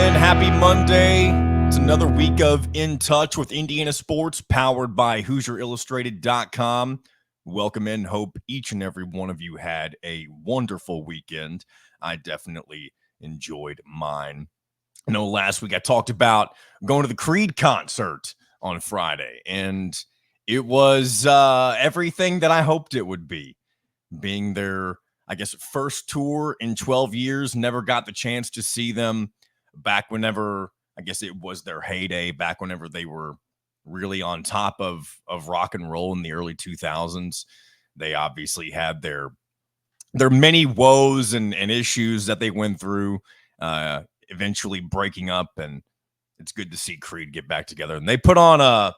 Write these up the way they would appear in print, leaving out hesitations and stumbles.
in. Happy Monday. It's another week of In Touch with Indiana Sports, powered by HoosierIllustrated.com. Welcome in. Hope each and every one of you had a wonderful weekend. I definitely enjoyed mine. I know last week I talked about going to the Creed concert on Friday, and it was everything that I hoped it would be. Being their, I guess, first tour in 12 years, never got the chance to see them back whenever, I guess it was their heyday, back whenever they were really on top of rock and roll in the early 2000s. They obviously had their many woes and issues that they went through, eventually breaking up, and it's good to see Creed get back together. And they put on a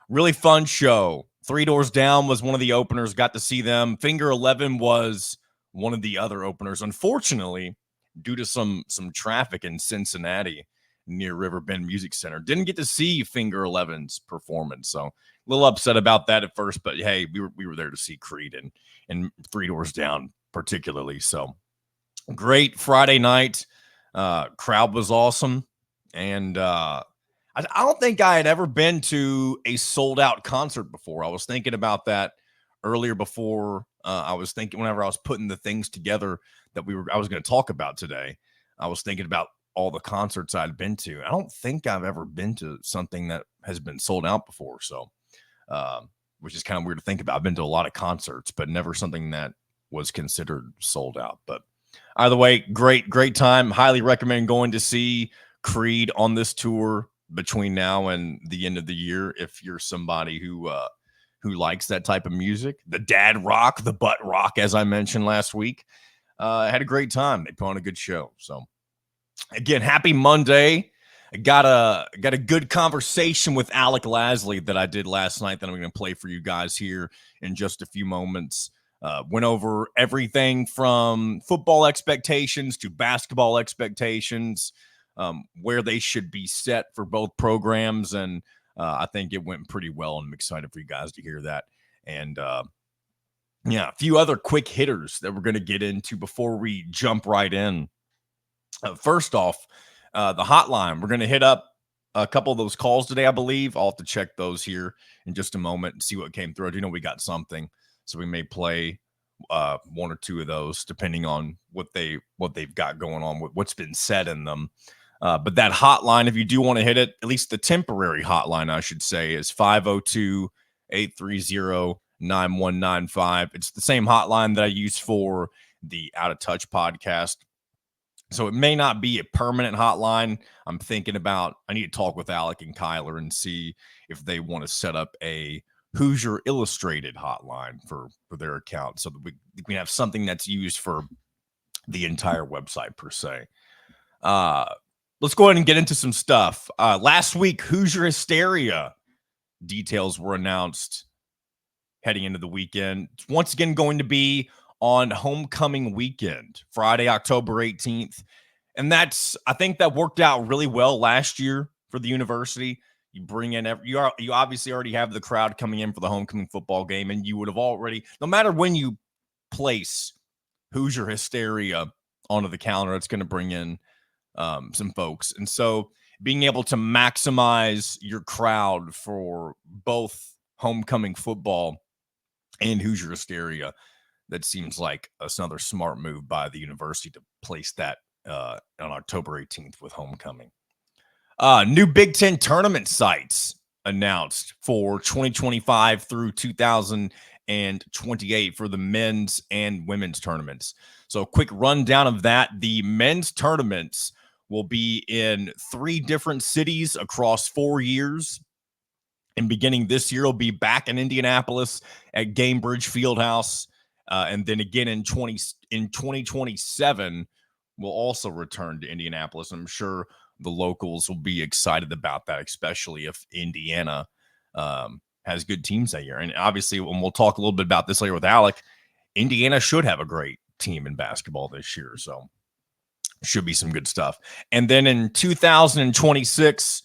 really fun show. Three Doors Down was one of the openers. Got to see them. Finger 11 was one of the other openers. Unfortunately, due to some traffic in Cincinnati near Riverbend Music Center, didn't get to see Finger 11's performance. So a little upset about that at first, but hey, we were there to see Creed and Three Doors Down particularly. So great Friday night. Crowd was awesome. And I don't think I had ever been to a sold-out concert before. I was thinking about that earlier before. I was thinking whenever I was putting the things together that I was going to talk about today, I was thinking about all the concerts I'd been to. I don't think I've ever been to something that has been sold out before. So, which is kind of weird to think about. I've been to a lot of concerts, but never something that was considered sold out. But either way, great time. Highly recommend going to see Creed on this tour between now and the end of the year if you're somebody who likes that type of music. The dad rock, the butt rock, as I mentioned last week. Had a great time. They put on a good show. So again, happy Monday. I got a good conversation with Alec Lasley that I did last night that I'm going to play for you guys here in just a few moments. Went over everything from football expectations to basketball expectations, where they should be set for both programs. And I think it went pretty well, and I'm excited for you guys to hear that. And a few other quick hitters that we're going to get into before we jump right in. First off, the hotline. We're going to hit up a couple of those calls today, I believe. I'll have to check those here in just a moment and see what came through. I do know we got something, so we may play one or two of those depending on what they've got going on, what's been said in them. But that hotline, if you do want to hit it, at least the temporary hotline, I should say, is 502-830-9195. It's the same hotline that I use for the Out of Touch podcast. So it may not be a permanent hotline. I'm thinking about, I need to talk with Alec and Kyler and see if they want to set up a Hoosier Illustrated hotline for their account so that we can have something that's used for the entire website per se. Let's go ahead and get into some stuff. Last week, Hoosier Hysteria details were announced heading into the weekend. It's once again going to be on homecoming weekend, Friday, October 18th. And I think that worked out really well last year for the university. You bring in you obviously already have the crowd coming in for the homecoming football game, and you would have already, no matter when you place Hoosier Hysteria onto the calendar, it's going to bring in some folks. And so being able to maximize your crowd for both homecoming football and Hoosier Hysteria, that seems like another smart move by the university to place that on October 18th with homecoming. New Big Ten tournament sites announced for 2025 through 2028 for the men's and women's tournaments. So a quick rundown of that. The men's tournaments will be in 3 different cities across 4 years. And beginning this year, will be back in Indianapolis at Gamebridge Fieldhouse. And then again in 2027, we'll also return to Indianapolis. I'm sure the locals will be excited about that, especially if Indiana has good teams that year. And obviously, when we'll talk a little bit about this later with Alec, Indiana should have a great team in basketball this year. So should be some good stuff. And then in 2026,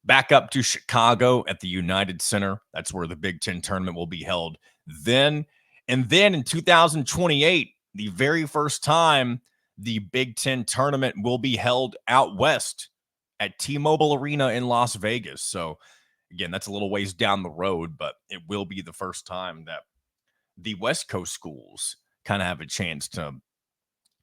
back up to Chicago at the United Center. That's where the Big Ten tournament will be held then. And then in 2028, the very first time the Big Ten tournament will be held out west at T-Mobile Arena in Las Vegas. So again, that's a little ways down the road, but it will be the first time that the West Coast schools kind of have a chance to,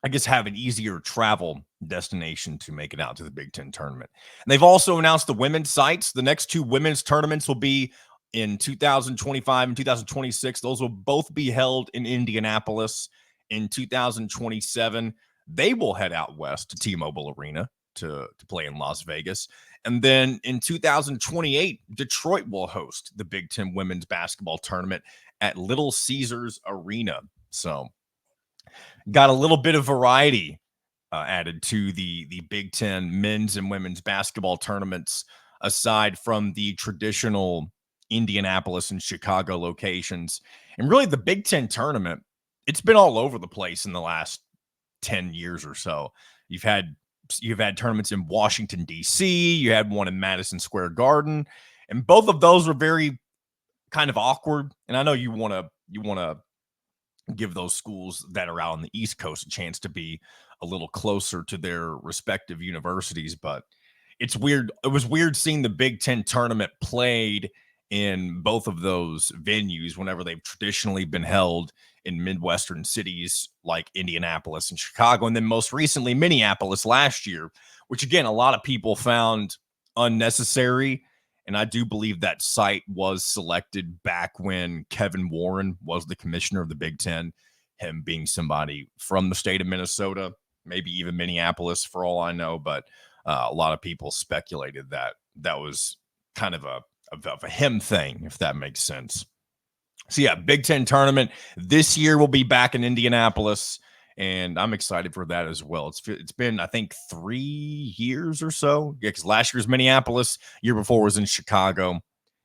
I guess, have an easier travel destination to make it out to the Big Ten tournament. And they've also announced the women's sites. The next two women's tournaments will be in 2025 and 2026. Those will both be held in Indianapolis. In 2027, they will head out west to T-Mobile Arena to play in Las Vegas. And then in 2028, Detroit will host the Big Ten women's basketball tournament at Little Caesars Arena. So got a little bit of variety added to the Big Ten men's and women's basketball tournaments, aside from the traditional Indianapolis and Chicago locations. And really, the Big Ten tournament, it's been all over the place in the last 10 years or so. You've had tournaments in Washington, D.C., you had one in Madison Square Garden, and both of those were very kind of awkward. And I know you want to give those schools that are out on the East Coast a chance to be a little closer to their respective universities, but it's weird. It was weird seeing the Big Ten tournament played in both of those venues whenever they've traditionally been held in Midwestern cities like Indianapolis and Chicago, and then most recently Minneapolis last year, which again, a lot of people found unnecessary. And I do believe that site was selected back when Kevin Warren was the commissioner of the Big Ten, him being somebody from the state of Minnesota, maybe even Minneapolis for all I know. But a lot of people speculated that that was kind of a him thing, if that makes sense. So yeah, Big Ten tournament this year will be back in Indianapolis, and I'm excited for that as well. It's been, I think, 3 years or so. Yeah, because last year's Minneapolis, year before was in Chicago,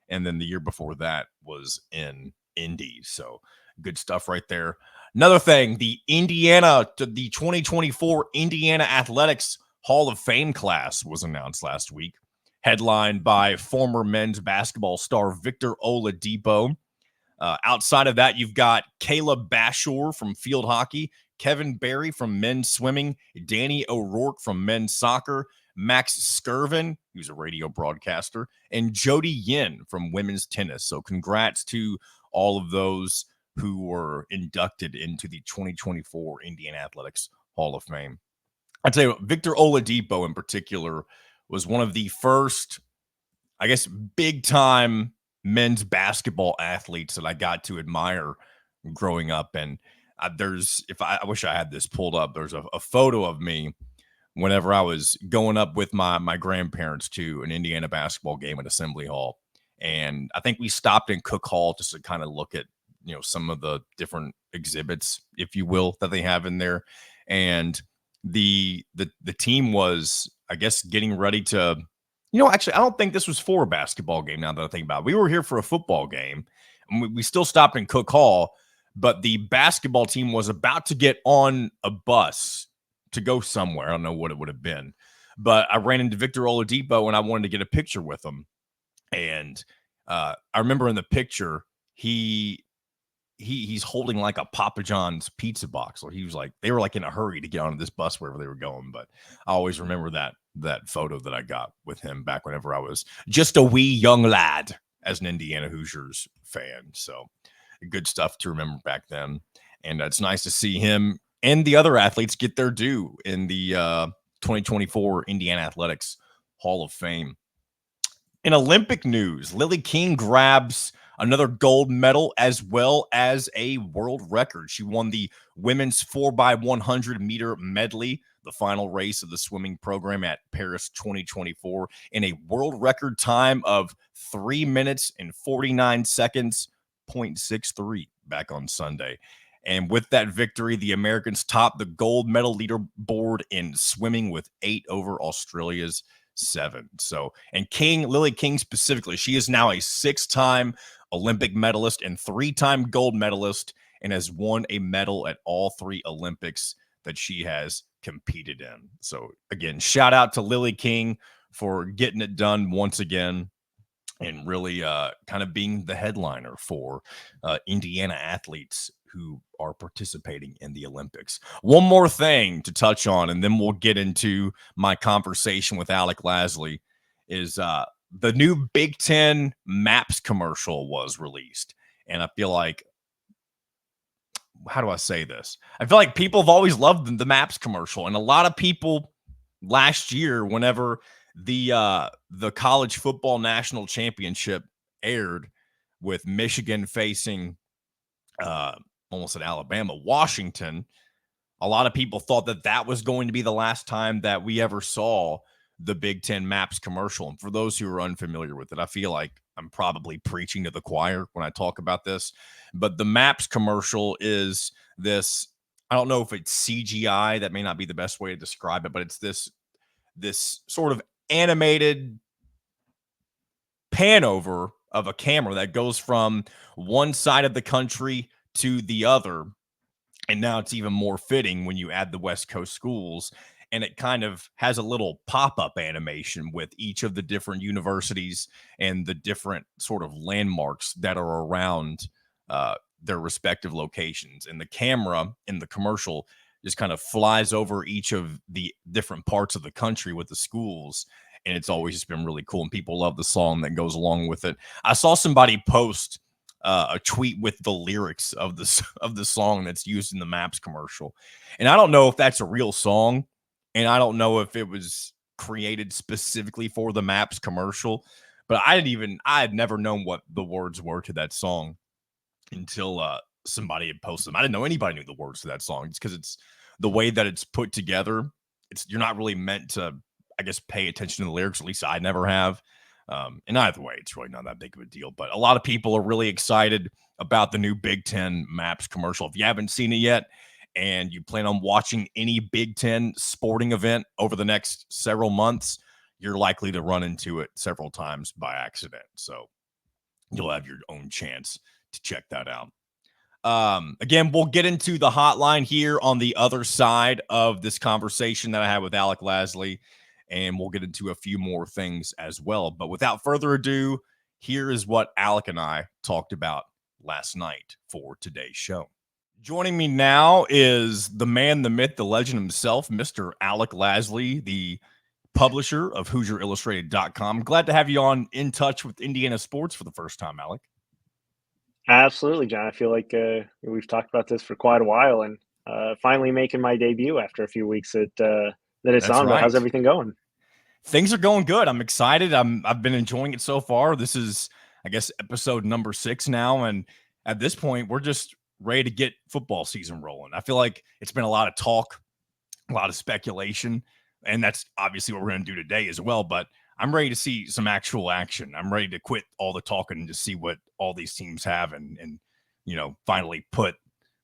and then the year before that was in Indy. So good stuff right there. Another thing, the 2024 Indiana Athletics Hall of Fame class was announced last week, headlined by former men's basketball star Victor Oladipo. Outside of that, you've got Caleb Bashor from field hockey, Kevin Barry from men's swimming, Danny O'Rourke from men's soccer, Max Skirvin, who's a radio broadcaster, and Jody Yin from women's tennis. So congrats to all of those who were inducted into the 2024 Indiana Athletics Hall of Fame. I'd say Victor Oladipo in particular was one of the first, I guess, big-time men's basketball athletes that I got to admire growing up. And I wish I had this pulled up. There's a photo of me whenever I was going up with my grandparents to an Indiana basketball game at Assembly Hall. And I think we stopped in Cook Hall just to kind of look at, some of the different exhibits, if you will, that they have in there. And the team was, I guess, getting ready to, actually, I don't think this was for a basketball game now that I think about it. We were here for a football game, and we still stopped in Cook Hall, but the basketball team was about to get on a bus to go somewhere. I don't know what it would have been, but I ran into Victor Oladipo, and I wanted to get a picture with him. And I remember in the picture, he's holding like a Papa John's pizza box. Or they were like in a hurry to get onto this bus wherever they were going. But I always remember that photo that I got with him back whenever I was just a wee young lad as an Indiana Hoosiers fan. So good stuff to remember back then. And it's nice to see him and the other athletes get their due in the 2024 Indiana Athletics Hall of Fame. In Olympic news, Lily King grabs another gold medal as well as a world record. She won the women's 4x100 meter medley, the final race of the swimming program at Paris 2024, in a world record time of 3 minutes and 49 seconds, 0.63 back on Sunday. And with that victory, the Americans topped the gold medal leaderboard in swimming with 8 over Australia's 7. So, and Lily King specifically, she is now a 6-time Olympic medalist and 3-time gold medalist, and has won a medal at all 3 Olympics that she has competed in. So again, shout out to Lily King for getting it done once again. and really kind of being the headliner for Indiana athletes who are participating in the Olympics. One more thing to touch on, and then we'll get into my conversation with Alec Lasley, is the new Big Ten Maps commercial was released. And I feel like, how do I say this? I feel like people have always loved the Maps commercial, and a lot of people last year, whenever the college football national championship aired with Michigan facing uh almost at Alabama, Washington, a lot of people thought that that was going to be the last time that we ever saw the Big Ten Maps commercial. And for those who are unfamiliar with it, I feel like I'm probably preaching to the choir when I talk about this. But the Maps commercial is this, I don't know if it's CGI, that may not be the best way to describe it, but it's this sort of animated pan over of a camera that goes from one side of the country to the other. And now it's even more fitting when you add the West Coast schools. And it kind of has a little pop-up animation with each of the different universities and the different sort of landmarks that are around their respective locations. And the camera in the commercial just kind of flies over each of the different parts of the country with the schools. And it's always just been really cool. And people love the song that goes along with it. I saw somebody post a tweet with the lyrics of the song that's used in the Maps commercial. And I don't know if that's a real song, and I don't know if it was created specifically for the Maps commercial, but I had never known what the words were to that song until somebody had posted them. I didn't know anybody knew the words to that song. It's because it's the way that it's put together. You're not really meant to, I guess, pay attention to the lyrics. At least I never have. And either way, it's really not that big of a deal. But a lot of people are really excited about the new Big Ten Maps commercial. If you haven't seen it yet and you plan on watching any Big Ten sporting event over the next several months, you're likely to run into it several times by accident. So you'll have your own chance to check that out. Again, we'll get into the hotline here on the other side of this conversation that I had with Alec Lasley, and we'll get into a few more things as well. But without further ado, here is what Alec and I talked about last night for today's show. Joining me now is the man, the myth, the legend himself, Mr. Alec Lasley, the publisher of HoosierIllustrated.com. Glad to have you on In Touch with Indiana Sports for the first time, Alec. Absolutely, John. I feel like we've talked about this for quite a while, and finally making my debut after a few weeks that it's That's on. But how's right. everything going? Things are going good. I'm excited. I've been enjoying it so far. This is, I guess, episode number 6 now, and at this point, we're just ready to get football season rolling. I feel like it's been a lot of talk, a lot of speculation, and that's obviously what we're going to do today as well. But I'm ready to see some actual action. I'm ready to quit all the talking and just see what all these teams have, and finally put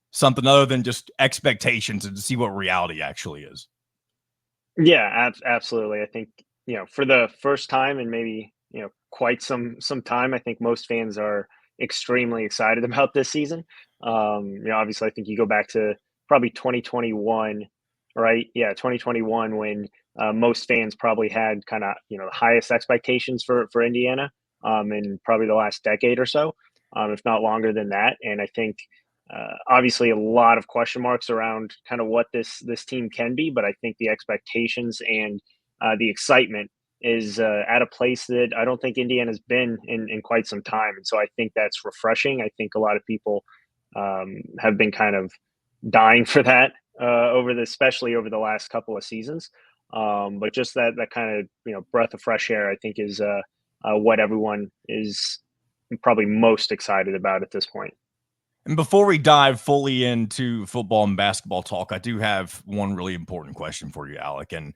something other than just expectations and to see what reality actually is. Yeah, absolutely. I think for the first time in maybe quite some time, I think most fans are extremely excited about this season. Obviously, I think you go back to probably 2021, right? Yeah, 2021 when most fans probably had kind of the highest expectations for Indiana in probably the last decade or so, if not longer than that. And I think obviously, a lot of question marks around kind of what this team can be, but I think the expectations and the excitement is at a place that I don't think Indiana's been in quite some time, and so I think that's refreshing. I think a lot of people have been kind of dying for that especially over the last couple of seasons. But just that kind of breath of fresh air, I think, is what everyone is probably most excited about at this point. And before we dive fully into football and basketball talk, I do have one really important question for you, Alec. And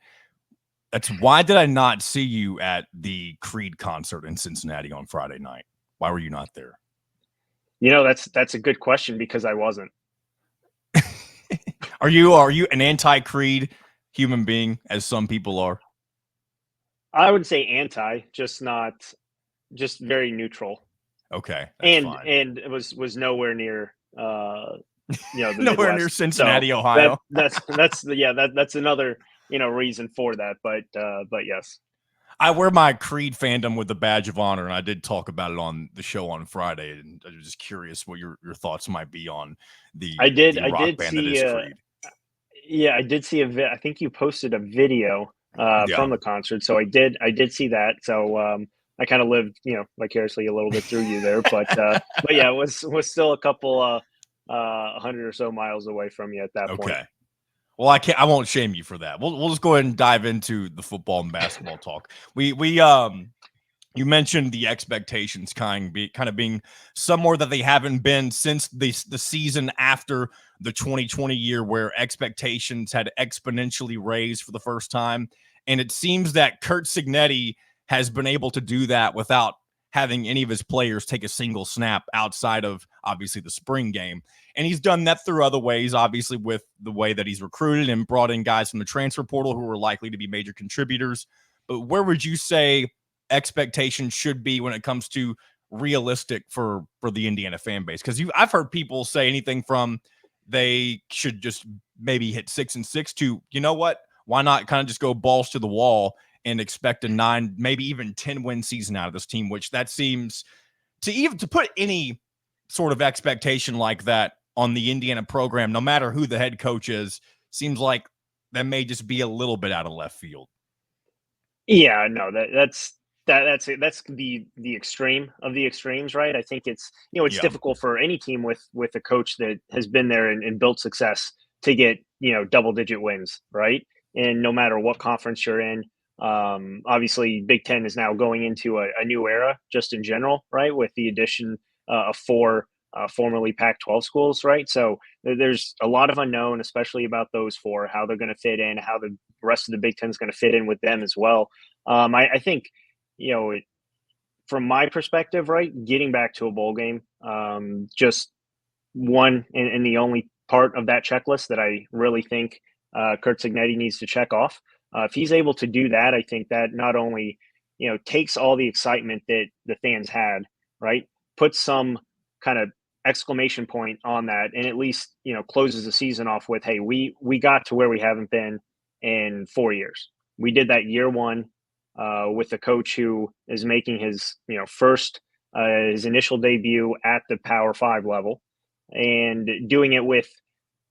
that's, why did I not see you at the Creed concert in Cincinnati on Friday night? Why were you not there? That's a good question because I wasn't. Are you an anti-Creed human being, as some people are? I would say anti, just very neutral. Okay, that's And fine. it was nowhere near the Nowhere near Midwest. Cincinnati, So Ohio. that's another reason for that. But yes. I wear my Creed fandom with the badge of honor, and I did talk about it on the show on Friday. And I was just curious what your thoughts might be on the I rock did band that see is Creed. yeah, I did see I think you posted a video Yeah. from the concert. So I did see that. So I kind of lived, vicariously a little bit through you there, but yeah, it was still a couple 100 or so miles away from you at that point. Okay. Well, I won't shame you for that. We'll just go ahead and dive into the football and basketball talk. We you mentioned the expectations kind of being somewhere that they haven't been since the season after the 2020 year, where expectations had exponentially raised for the first time. And it seems that Kurt Signetti has been able to do that without having any of his players take a single snap outside of obviously the spring game. And he's done that through other ways, obviously with the way that he's recruited and brought in guys from the transfer portal who are likely to be major contributors. But where would you say expectations should be when it comes to realistic for the Indiana fan base? Because I've heard people say anything from they should just maybe hit 6-6 to, you know what, why not kind of just go balls to the wall and expect a 9, maybe even 10 win season out of this team, which that seems to put any sort of expectation like that on the Indiana program, no matter who the head coach is, seems like that may just be a little bit out of left field. Yeah, no, that's the extreme of the extremes, right? I think it's Yeah. difficult for any team with a coach that has been there and built success to get double digit wins, right? And no matter what conference you're in, obviously Big Ten is now going into a new era just in general, right? With the addition of four formerly Pac-12 schools, right? So there's a lot of unknown, especially about those four, how they're going to fit in, how the rest of the Big Ten is going to fit in with them as well. I think, you know, from my perspective, right, getting back to a bowl game, just one and the only part of that checklist that I really think Kurt Signetti needs to check off. If he's able to do that, I think that not only takes all the excitement that the fans had, right, puts some kind of exclamation point on that, and at least closes the season off with, hey, we got to where we haven't been in 4 years. We did that year one with a coach who is making his first his initial debut at the Power Five level, and doing it with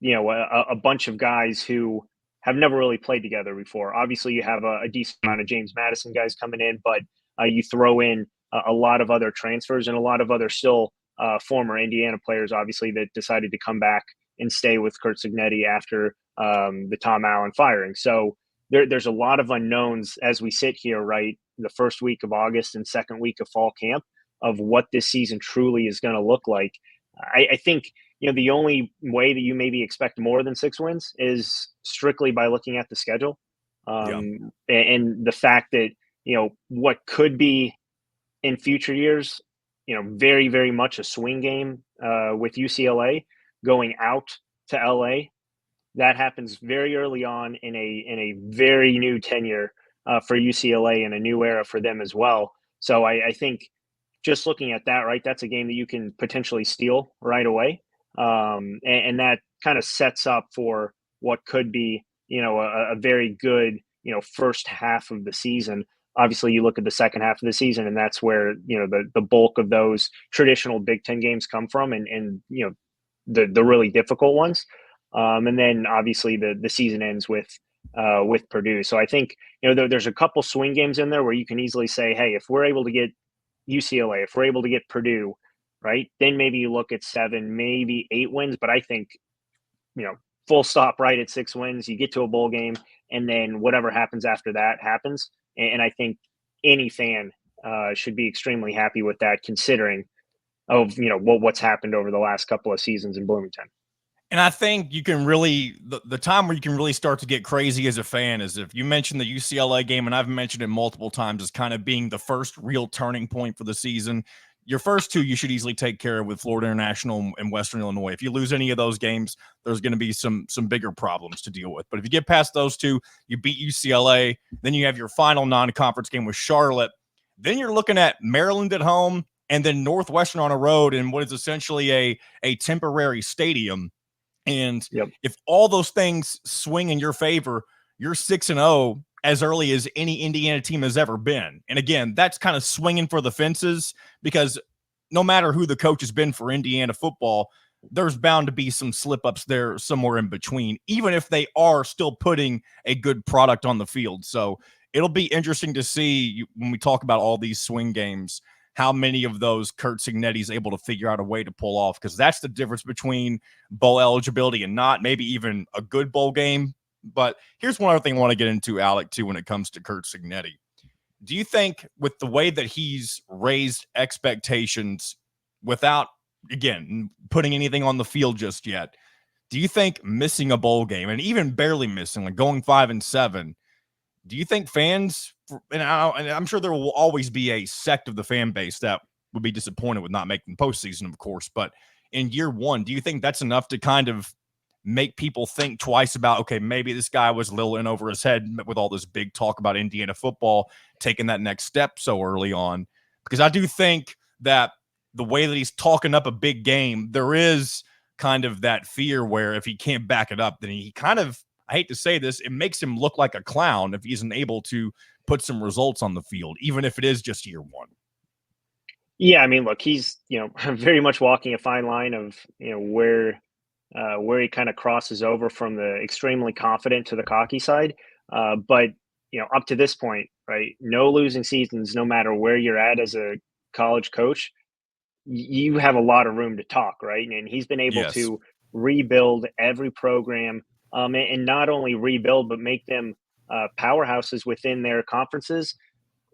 a bunch of guys who have never really played together before. Obviously, you have a decent amount of James Madison guys coming in, but you throw in a lot of other transfers and a lot of other still former Indiana players, obviously, that decided to come back and stay with Kurt Signetti after the Tom Allen firing. So there's a lot of unknowns as we sit here, right? The first week of August and second week of fall camp of what this season truly is going to look like. I think the only way that you maybe expect more than 6 wins is strictly by looking at the schedule, Yeah. and the fact that what could be in future years, very very much a swing game with UCLA going out to LA. That happens very early on in a very new tenure for UCLA and a new era for them as well. So I think just looking at that, right, that's a game that you can potentially steal right away, and that kind of sets up for what could be a very good first half of the season. Obviously, you look at the second half of the season, and that's where the bulk of those traditional Big Ten games come from, and the really difficult ones. And then obviously the season ends with Purdue. So I think there's a couple swing games in there where you can easily say, hey, if we're able to get UCLA, if we're able to get Purdue, right, then maybe you look at 7, maybe 8 wins. But I think full stop right at 6 wins, you get to a bowl game, and then whatever happens after that happens. And I think any fan should be extremely happy with that, considering of what's happened over the last couple of seasons in Bloomington. And I think you can really the time where you can really start to get crazy as a fan is if you mention the UCLA game, and I've mentioned it multiple times as kind of being the first real turning point for the season. Your first two you should easily take care of with Florida International and Western Illinois. If you lose any of those games, there's going to be some bigger problems to deal with. But if you get past those two, you beat UCLA, then you have your final non-conference game with Charlotte. Then you're looking at Maryland at home and then Northwestern on a road in what is essentially a temporary stadium. And Yep. if all those things swing in your favor, you're 6-0 as early as any Indiana team has ever been. And again, that's kind of swinging for the fences because no matter who the coach has been for Indiana football, there's bound to be some slip ups there somewhere in between, even if they are still putting a good product on the field. So it'll be interesting to see when we talk about all these swing games, how many of those Curt Cignetti is able to figure out a way to pull off, because that's the difference between bowl eligibility and not, maybe even a good bowl game. But here's one other thing I want to get into, Alec, too, when it comes to Curt Cignetti. Do you think with the way that he's raised expectations without, again, putting anything on the field just yet, do you think missing a bowl game, and even barely missing, like going 5-7, do you think fans, and I'm sure there will always be a sect of the fan base that would be disappointed with not making postseason, of course, but in year one, do you think that's enough to kind of make people think twice about, okay, maybe this guy was a little in over his head with all this big talk about Indiana football, taking that next step so early on? Because I do think that the way that he's talking up a big game, there is kind of that fear where if he can't back it up, then he kind of, I hate to say this, it makes him look like a clown if he isn't able to put some results on the field, even if it is just year one. Yeah, I mean, look, he's very much walking a fine line of where he kind of crosses over from the extremely confident to the cocky side. But up to this point, right, no losing seasons, no matter where you're at as a college coach, you have a lot of room to talk, right? And he's been able Yes. to rebuild every program, and not only rebuild but make them powerhouses within their conferences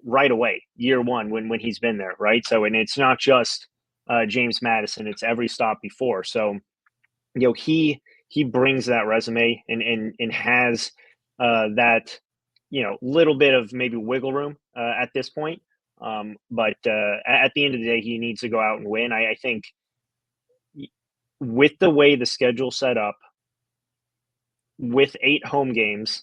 right away, year one when he's been there, right? So, and it's not just James Madison; it's every stop before. So, he brings that resume and has that little bit of maybe wiggle room at this point. But at the end of the day, he needs to go out and win. I think with the way the schedule set up, with 8 home games,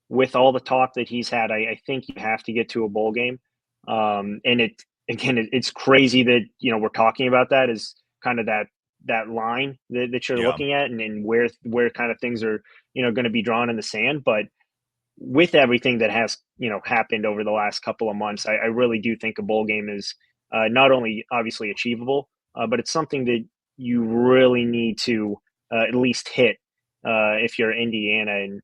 with all the talk that he's had, I think you have to get to a bowl game. And it's crazy that we're talking about that as kind of that line that you're Yeah. looking at, and where kind of things are going to be drawn in the sand. But with everything that has happened over the last couple of months, I really do think a bowl game is not only obviously achievable, but it's something that you really need to at least hit if you're Indiana. And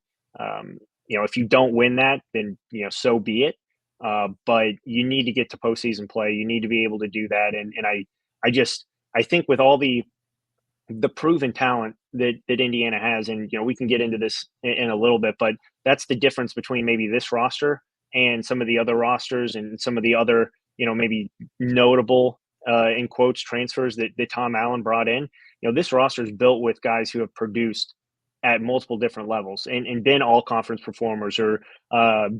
if you don't win that, then so be it. But you need to get to postseason play. You need to be able to do that. And I think with all the proven talent that Indiana has, and we can get into this in a little bit, but that's the difference between maybe this roster and some of the other rosters and some of the other maybe notable in quotes transfers that Tom Allen brought in. This roster is built with guys who have produced at multiple different levels and been all conference performers, or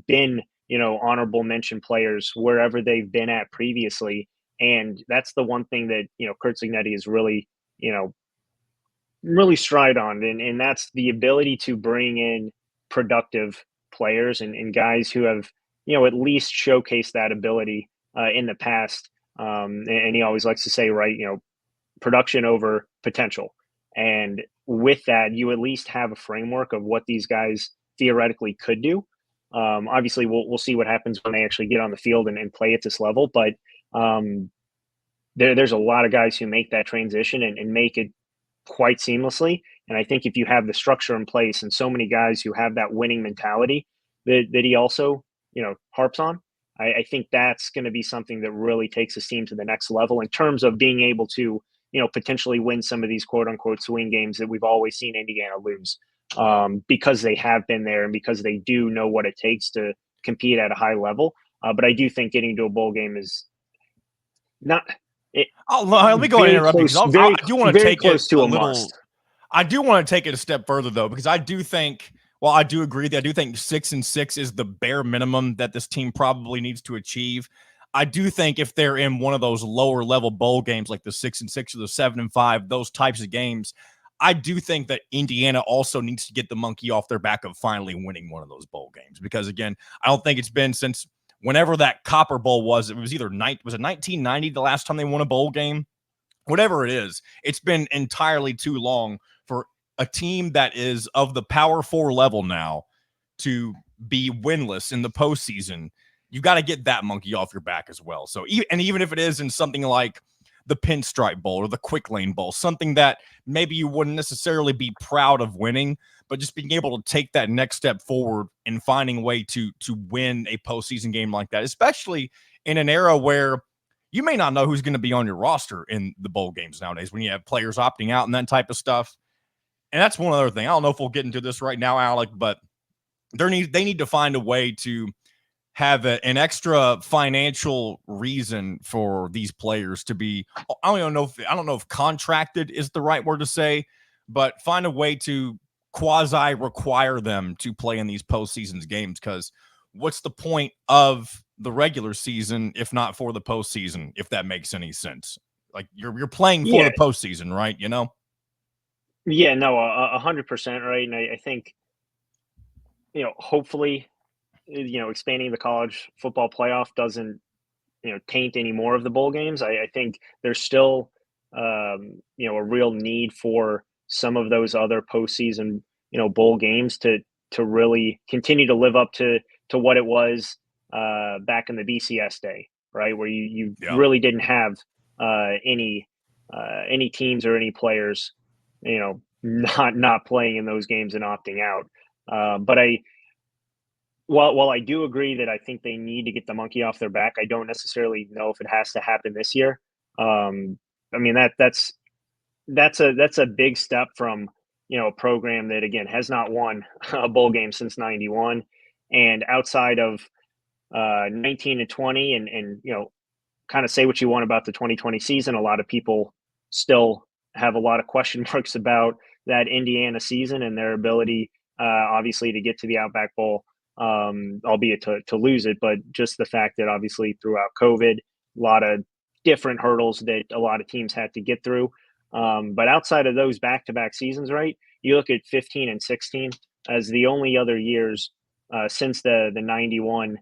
been honorable mention players wherever they've been at previously. And that's the one thing that Curt Cignetti is really stride on, and that's the ability to bring in productive players and guys who have at least showcased that ability in the past. And he always likes to say, right, production over potential. And with that, you at least have a framework of what these guys theoretically could do. Obviously, we'll see what happens when they actually get on the field and play at this level. But there's a lot of guys who make that transition and make it quite seamlessly. And I think if you have the structure in place and so many guys who have that winning mentality that he also, harps on, I think that's going to be something that really takes his team to the next level in terms of being able to, potentially win some of these quote unquote swing games that we've always seen Indiana lose, because they have been there and because they do know what it takes to compete at a high level. But I do think getting to a bowl game is not it, Let me go and very interrupt you because close, very, I do want to very take it close to a a little. must. I do want to take it a step further though, because I do think, well, I do agree that I do think 6-6 is the bare minimum that this team probably needs to achieve. I do think if they're in one of those lower level bowl games like the 6-6 or the 7-5, those types of games, I do think that Indiana also needs to get the monkey off their back of finally winning one of those bowl games. Because again, I don't think it's been since whenever that Copper Bowl was. It was either was it 1990 the last time they won a bowl game? Whatever it is, it's been entirely too long for a team that is of the Power Four level now to be winless in the postseason, you got to get that monkey off your back as well. So, and even if it is in something like the Pinstripe Bowl or the Quick Lane Bowl, something that maybe you wouldn't necessarily be proud of winning, but just being able to take that next step forward and finding a way to win a postseason game like that, especially in an era where you may not know who's going to be on your roster in the bowl games nowadays when you have players opting out and that type of stuff. And that's one other thing. I don't know if we'll get into this right now, Alec, but they need to find a way to have an extra financial reason for these players to be, I don't know if contracted is the right word to say, but find a way to quasi require them to play in these postseason games. Because what's the point of the regular season if not for the postseason? If that makes any sense, like you're playing for the postseason, right? You know? Yeah, no, 100% right. And I think, hopefully, expanding the college football playoff doesn't, taint any more of the bowl games. I think there's still, a real need for some of those other postseason, bowl games to really continue to live up to what it was back in the BCS day, right? Where you really didn't have any teams or any players, not playing in those games and opting out. But while I do agree that I think they need to get the monkey off their back, I don't necessarily know if it has to happen this year. I mean that's a big step from a program that again has not won a bowl game since '91, and outside of 19 and 20, and kind of say what you want about the 2020 season, a lot of people still have a lot of question marks about that Indiana season and their ability, obviously, to get to the Outback Bowl, albeit to lose it. But just the fact that obviously throughout COVID, a lot of different hurdles that a lot of teams had to get through. But outside of those back-to-back seasons, right, you look at 15 and 16 as the only other years since the 91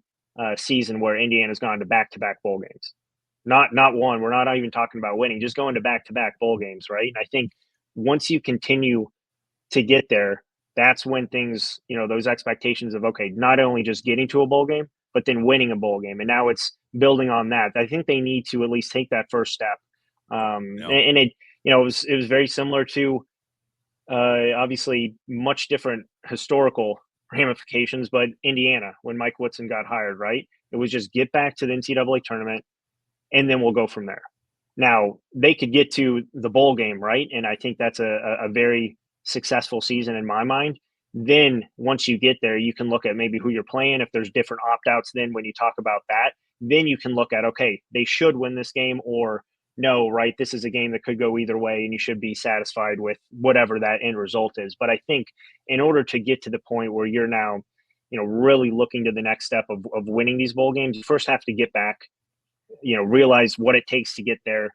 season where Indiana's gone to back-to-back bowl games. Not one. We're not even talking about winning, just going to back-to-back bowl games, right? And I think once you continue to get there, that's when things, those expectations of, okay, not only just getting to a bowl game, but then winning a bowl game. And now it's building on that. I think they need to at least take that first step. And it, it was very similar to obviously much different historical ramifications, but Indiana, when Mike Woodson got hired, right? It was just get back to the NCAA tournament, and then we'll go from there. Now, they could get to the bowl game, right? And I think that's a very successful season in my mind. Then once you get there, you can look at maybe who you're playing. If there's different opt-outs, then when you talk about that, then you can look at, okay, they should win this game, or no, right, this is a game that could go either way, and you should be satisfied with whatever that end result is. But I think in order to get to the point where you're now, really looking to the next step of winning these bowl games, you first have to get back, realize what it takes to get there,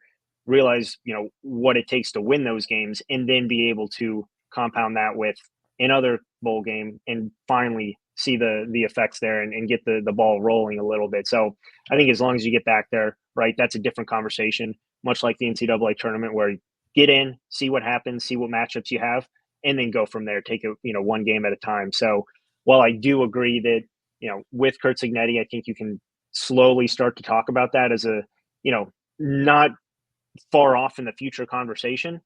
realize, what it takes to win those games, and then be able to compound that with another bowl game and finally see the effects there and get the ball rolling a little bit. So I think as long as you get back there, right, that's a different conversation, much like the NCAA tournament, where you get in, see what happens, see what matchups you have, and then go from there, take it, one game at a time. So while I do agree that, with Kurt Cignetti, I think you can slowly start to talk about that as a, not far off in the future conversation.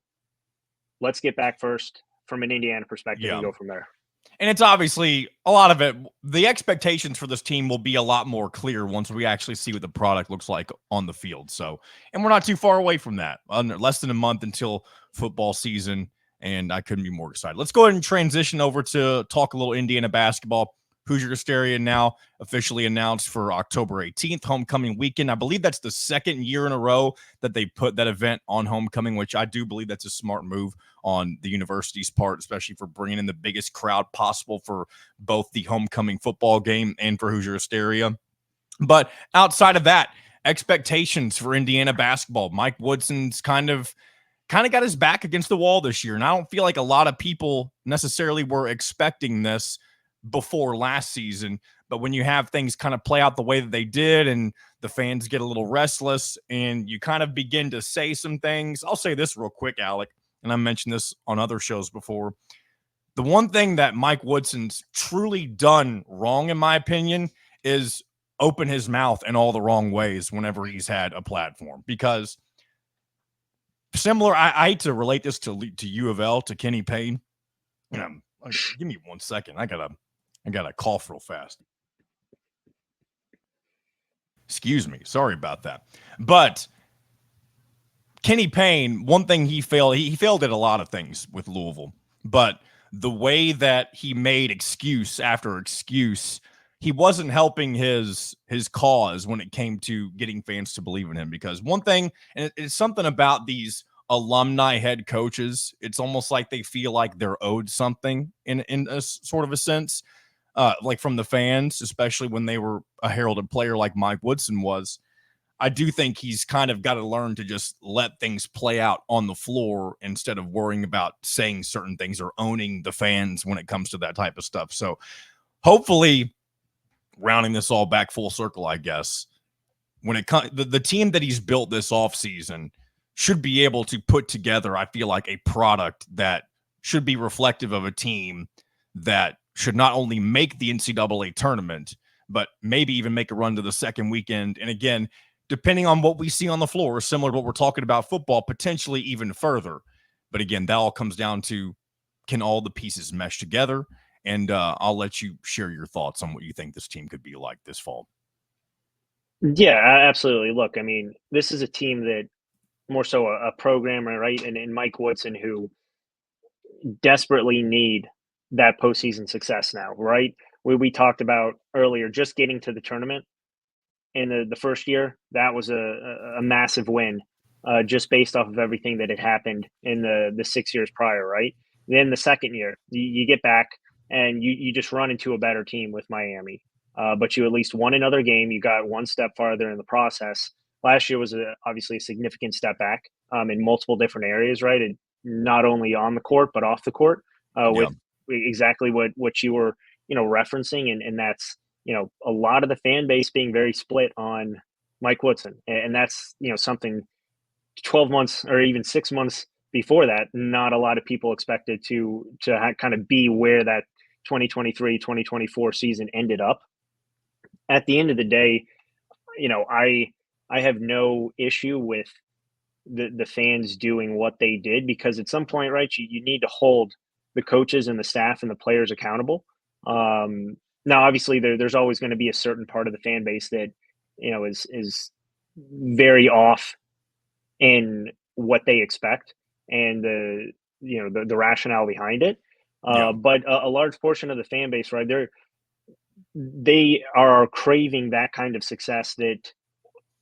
Let's get back first from an Indiana perspective and go from there. And it's obviously a lot of it. The expectations for this team will be a lot more clear once we actually see what the product looks like on the field. So, and we're not too far away from that. Less than a month until football season, and I couldn't be more excited. Let's go ahead and transition over to talk a little Indiana basketball. Hoosier Hysteria now officially announced for October 18th, homecoming weekend. I believe that's the second year in a row that they put that event on homecoming, which I do believe that's a smart move on the university's part, especially for bringing in the biggest crowd possible for both the homecoming football game and for Hoosier Hysteria. But outside of that, expectations for Indiana basketball. Mike Woodson's kind of got his back against the wall this year, and I don't feel like a lot of people necessarily were expecting this before last season. But when you have things kind of play out the way that they did and the fans get a little restless and you kind of begin to say some things, I'll say this real quick, Alec, and I mentioned this on other shows before. The one thing that Mike Woodson's truly done wrong, in my opinion, is open his mouth in all the wrong ways whenever he's had a platform. Because similar, I hate to relate this to U of L, to Kenny Payne. You know, give me 1 second. I gotta cough real fast. Excuse me. Sorry about that. But Kenny Payne, one thing he failed at a lot of things with Louisville, but the way that he made excuse after excuse, he wasn't helping his cause when it came to getting fans to believe in him. Because one thing, and it's something about these alumni head coaches, it's almost like they feel like they're owed something in a sort of a sense, like from the fans, especially when they were a heralded player like Mike Woodson was. I do think he's kind of got to learn to just let things play out on the floor instead of worrying about saying certain things or owning the fans when it comes to that type of stuff. So hopefully, rounding this all back full circle, I guess, when it comes, the team that he's built this offseason should be able to put together, I feel like, a product that should be reflective of a team that should not only make the NCAA tournament, but maybe even make a run to the second weekend. And again, depending on what we see on the floor, similar to what we're talking about football, potentially even further. But again, that all comes down to, can all the pieces mesh together? And I'll let you share your thoughts on what you think this team could be like this fall. Yeah, absolutely. Look, I mean, this is a team that more so a programmer, right? And Mike Woodson, who desperately need that postseason success now, right? We talked about earlier, just getting to the tournament in the first year, that was a massive win, just based off of everything that had happened in the 6 years prior, right? Then the second year, you get back and you just run into a better team with Miami, but you at least won another game. You got one step farther in the process. Last year was obviously a significant step back in multiple different areas, right? And not only on the court but off the court, Yeah. with exactly what you were referencing, and that's a lot of the fan base being very split on Mike Woodson, and that's something 12 months or even 6 months before that, not a lot of people expected to kind of be where that 2023-2024 season ended up. At the end of the day, I have no issue with the fans doing what they did, because at some point, right, you need to hold the coaches and the staff and the players accountable. Now, obviously, there's always going to be a certain part of the fan base that is very off in what they expect and the rationale behind it. Yeah. But a large portion of the fan base, right, they are craving that kind of success that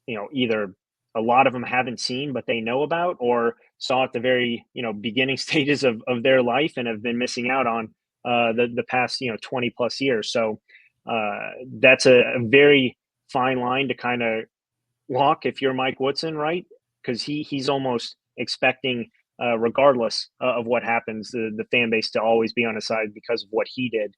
either a lot of them haven't seen but they know about, or saw at the very beginning stages of their life and have been missing out on the past 20 plus years. So that's a very fine line to kind of walk if you're Mike Woodson, right? Because he's almost expecting, regardless of what happens, the fan base to always be on his side because of what he did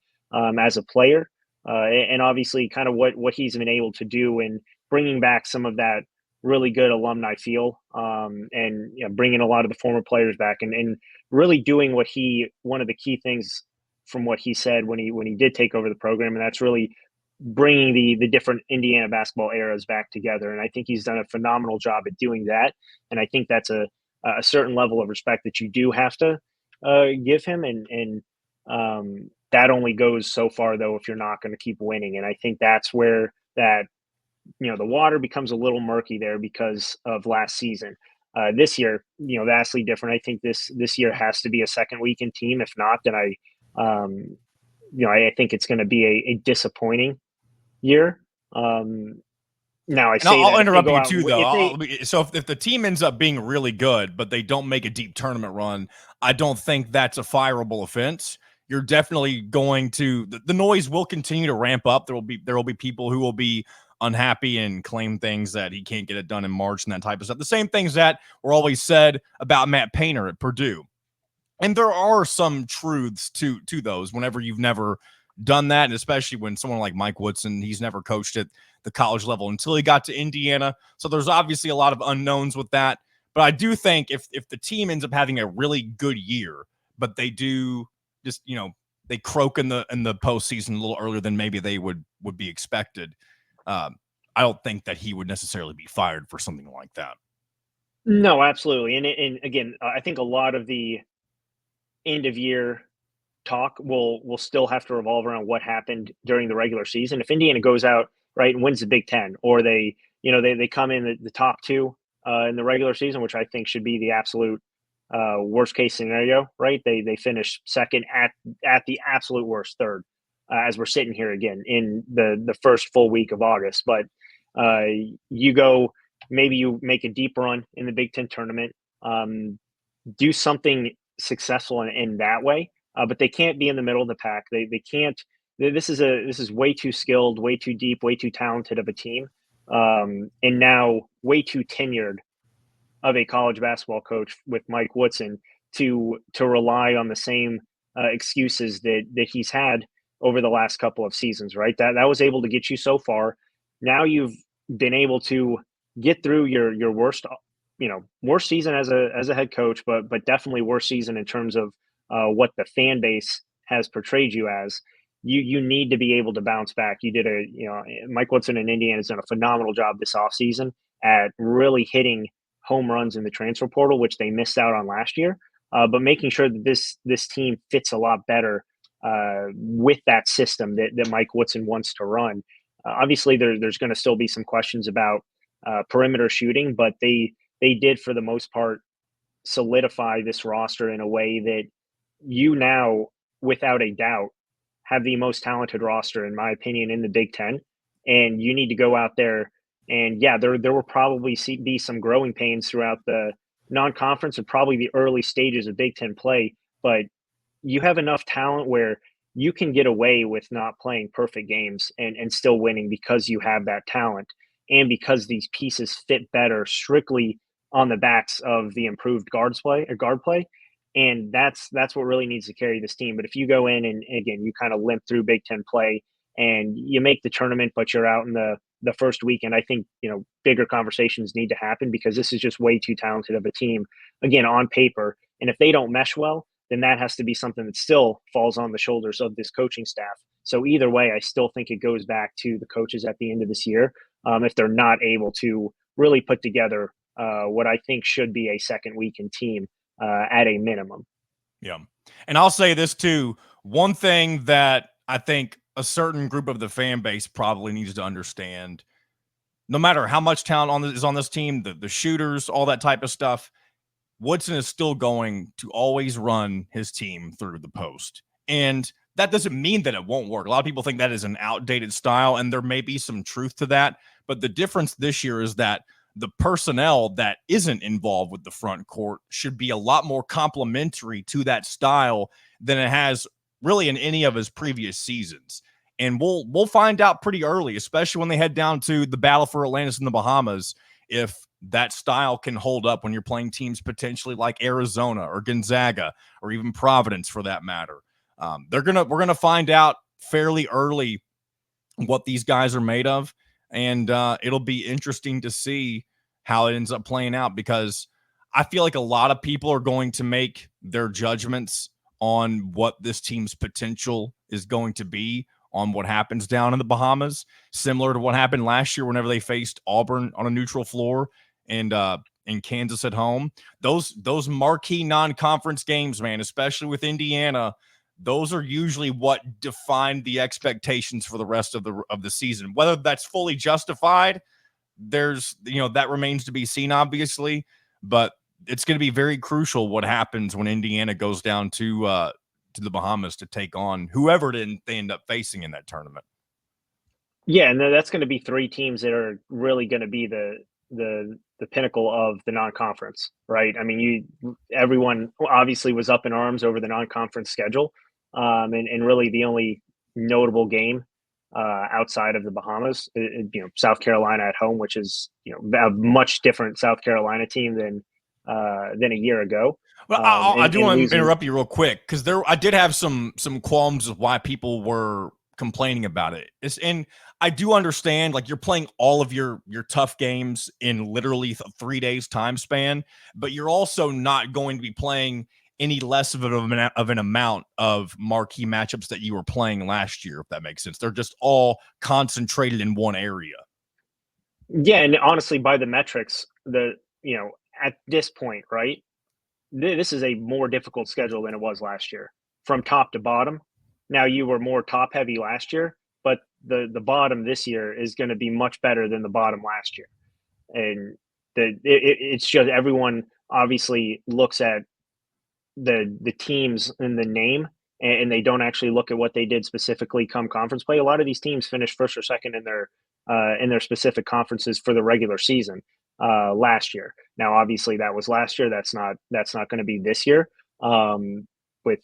as a player, and obviously kind of what he's been able to do in bringing back some of that really good alumni feel, and bringing a lot of the former players back, and really doing one of the key things from what he said when he did take over the program, and that's really bringing the different Indiana basketball eras back together. And I think he's done a phenomenal job at doing that. And I think that's a certain level of respect that you do have to give him. And that only goes so far, though, if you're not going to keep winning. And I think that's where that, the water becomes a little murky there because of last season. This year, vastly different. I think this year has to be a second weekend team. If not, then I think it's going to be a disappointing year. Now I say I'll that interrupt you too, though. if If the team ends up being really good, but they don't make a deep tournament run, I don't think that's a fireable offense. You're definitely going to, the noise will continue to ramp up. There will be people who will be unhappy and claim things that he can't get it done in March and that type of stuff. The same things that were always said about Matt Painter at Purdue. And there are some truths to those whenever you've never done that, and especially when someone like Mike Woodson, he's never coached at the college level until he got to Indiana. So there's obviously a lot of unknowns with that. But I do think if the team ends up having a really good year, but they do just, they croak in the postseason a little earlier than maybe they would be expected. I don't think that he would necessarily be fired for something like that. No, absolutely. And again, I think a lot of the end of year talk will still have to revolve around what happened during the regular season. If Indiana goes out right and wins the Big Ten, or they come in the top two in the regular season, which I think should be the absolute worst case scenario, right? They finish second at the absolute worst, third, as we're sitting here again in the first full week of August. But you go, maybe you make a deep run in the Big Ten tournament, do something successful in that way. But they can't be in the middle of the pack. They can't. This is way too skilled, way too deep, way too talented of a team, and now way too tenured of a college basketball coach with Mike Woodson to rely on the same excuses that he's had over the last couple of seasons. Right, that was able to get you so far. Now you've been able to get through your worst season as a head coach, but definitely worst season in terms of what the fan base has portrayed you as. You need to be able to bounce back. You did Mike Woodson in Indiana has done a phenomenal job this offseason at really hitting home runs in the transfer portal, which they missed out on last year. But making sure that this team fits a lot better with that system that Mike Woodson wants to run. Obviously, there's going to still be some questions about perimeter shooting, but they did, for the most part, solidify this roster in a way that you now, without a doubt, have the most talented roster, in my opinion, in the Big Ten. And you need to go out there and, yeah, there will probably be some growing pains throughout the non-conference and probably the early stages of Big Ten play, but you have enough talent where you can get away with not playing perfect games and still winning because you have that talent and because these pieces fit better strictly on the backs of the improved guard play. And that's what really needs to carry this team. But if you go in and again, you kind of limp through Big Ten play and you make the tournament, but you're out in the first weekend, I think, bigger conversations need to happen because this is just way too talented of a team, again, on paper. And if they don't mesh well, then that has to be something that still falls on the shoulders of this coaching staff. So either way, I still think it goes back to the coaches at the end of this year if they're not able to really put together what I think should be a second weekend team at a minimum. Yeah. And I'll say this too. One thing that I think a certain group of the fan base probably needs to understand, no matter how much talent is on this team, the shooters, all that type of stuff, Woodson is still going to always run his team through the post. And that doesn't mean that it won't work. A lot of people think that is an outdated style, and there may be some truth to that. But the difference this year is that the personnel that isn't involved with the front court should be a lot more complementary to that style than it has really in any of his previous seasons. And we'll find out pretty early, especially when they head down to the battle for Atlantis in the Bahamas, if that style can hold up when you're playing teams potentially like Arizona or Gonzaga or even Providence for that matter. We're gonna find out fairly early what these guys are made of. And it'll be interesting to see how it ends up playing out because I feel like a lot of people are going to make their judgments on what this team's potential is going to be on what happens down in the Bahamas, similar to what happened last year whenever they faced Auburn on a neutral floor and in Kansas at home. Those marquee non-conference games, man, especially with Indiana, those are usually what define the expectations for the rest of the season. Whether that's fully justified, that remains to be seen, obviously. But it's going to be very crucial what happens when Indiana goes down to the Bahamas to take on whoever they end up facing in that tournament. Yeah, and that's going to be three teams that are really going to be the pinnacle of the non-conference, right? I mean, everyone obviously was up in arms over the non-conference schedule. And really the only notable game outside of the Bahamas, South Carolina at home, which is a much different South Carolina team than a year ago. Well, I do want to interrupt you real quick because I did have some qualms of why people were complaining about it. And I do understand, like, you're playing all of your tough games in literally 3 days time span, but you're also not going to be playing any less of an amount of marquee matchups that you were playing last year, if that makes sense. They're just all concentrated in one area. Yeah, and honestly, by the metrics, at this point, right, this is a more difficult schedule than it was last year, from top to bottom. Now, you were more top heavy last year, but the bottom this year is going to be much better than the bottom last year, and it's just everyone obviously looks at the teams in the name, and they don't actually look at what they did specifically come conference play. A lot of these teams finished first or second in their specific conferences for the regular season last year. Now, obviously, that was last year. That's not going to be this year, with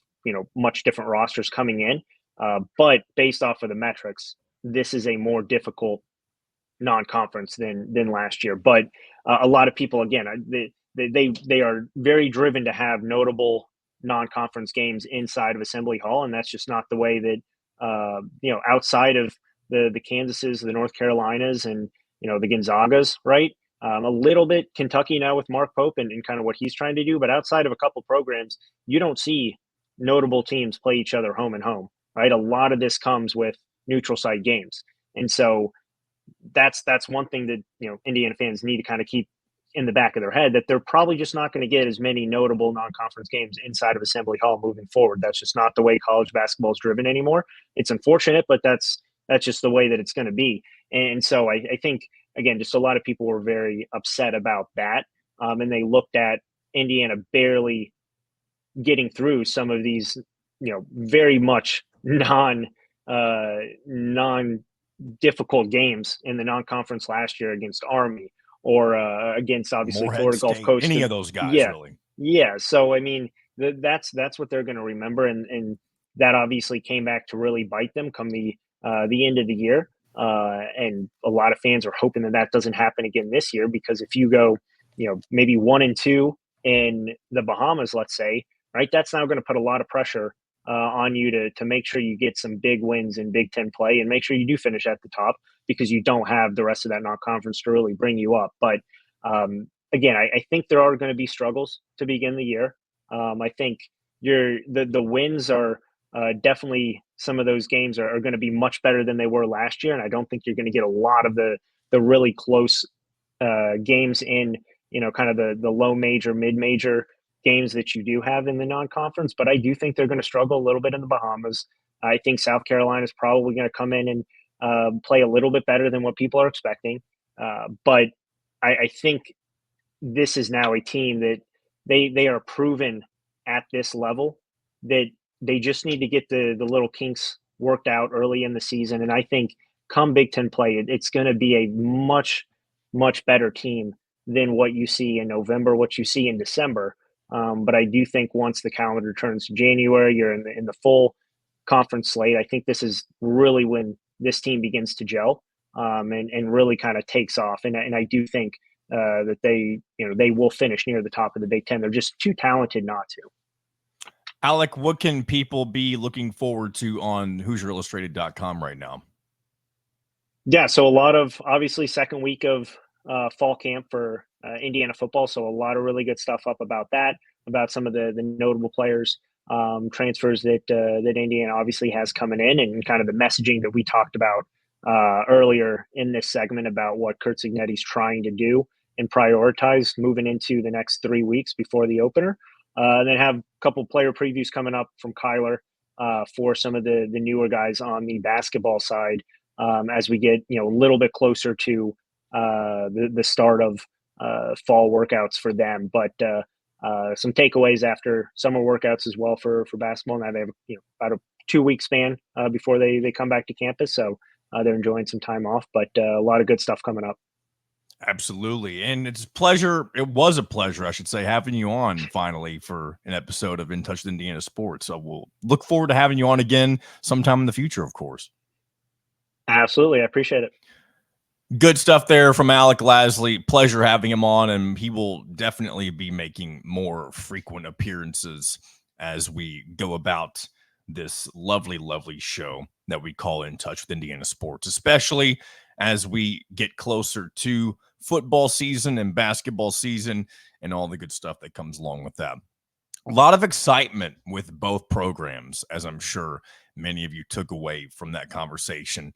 much different rosters coming in. But based off of the metrics, this is a more difficult non-conference than last year. But a lot of people, again, they are very driven to have notable non-conference games inside of Assembly Hall, and that's just not the way that outside of the Kansases, the North Carolinas, and the Gonzagas, right? A little bit Kentucky now with Mark Pope and kind of what he's trying to do, but outside of a couple programs, you don't see notable teams play each other home and home, right? A lot of this comes with neutral site games, and so that's one thing that Indiana fans need to kind of keep in the back of their head, that they're probably just not going to get as many notable non-conference games inside of Assembly Hall moving forward. That's just not the way college basketball is driven anymore. It's unfortunate, but that's just the way that it's going to be. And so I think, again, just a lot of people were very upset about that, and they looked at Indiana barely getting through some of these very much non difficult games in the non-conference last year against Army, or against obviously Morehead Florida Gulf State, Coast. any of those guys, Yeah, really. yeah. So I mean, that's what they're going to remember, and that obviously came back to really bite them come the end of the year. And a lot of fans are hoping that doesn't happen again this year, because if you go, maybe 1-2 in the Bahamas, let's say, right, that's now going to put a lot of pressure on you to make sure you get some big wins in Big Ten play, and make sure you do finish at the top, because you don't have the rest of that non-conference to really bring you up. But again, I think there are going to be struggles to begin the year. I think the wins are definitely, some of those games are going to be much better than they were last year, and I don't think you're going to get a lot of the really close games in kind of the low major, mid major games that you do have in the non-conference. But I do think they're going to struggle a little bit in the Bahamas. I think South Carolina is probably going to come in and play a little bit better than what people are expecting. But I think this is now a team that they are proven at this level, that they just need to get the little kinks worked out early in the season. And I think come Big Ten play, it's going to be a much, much better team than what you see in November, what you see in December. But I do think once the calendar turns to January, you're in the full conference slate. I think this is really when this team begins to gel, and really kind of takes off. And I do think that they will finish near the top of the Big Ten. They're just too talented not to. Alec, what can people be looking forward to on HoosierIllustrated.com right now? Yeah, so a lot of, obviously, second week of fall camp for Indiana football. So a lot of really good stuff up about that, about some of the notable players, transfers that Indiana obviously has coming in, and kind of the messaging that we talked about earlier in this segment about what Curt Cignetti's trying to do and prioritize moving into the next 3 weeks before the opener. And then have a couple player previews coming up from Kyler for some of the newer guys on the basketball side, as we get a little bit closer to the start of fall workouts for them. But some takeaways after summer workouts as well for basketball. Now they have about a 2-week span before they come back to campus, so they're enjoying some time off. But a lot of good stuff coming up. Absolutely. And it's a pleasure. It was a pleasure, I should say, having you on finally for an episode of In Touch with Indiana Sports. So we'll look forward to having you on again sometime in the future, of course. Absolutely. I appreciate it. Good stuff there from Alec Lasley. Pleasure having him on, and he will definitely be making more frequent appearances as we go about this lovely, lovely show that we call In Touch with Indiana Sports, especially as we get closer to football season and basketball season and all the good stuff that comes along with that. A lot of excitement with both programs, as I'm sure many of you took away from that conversation.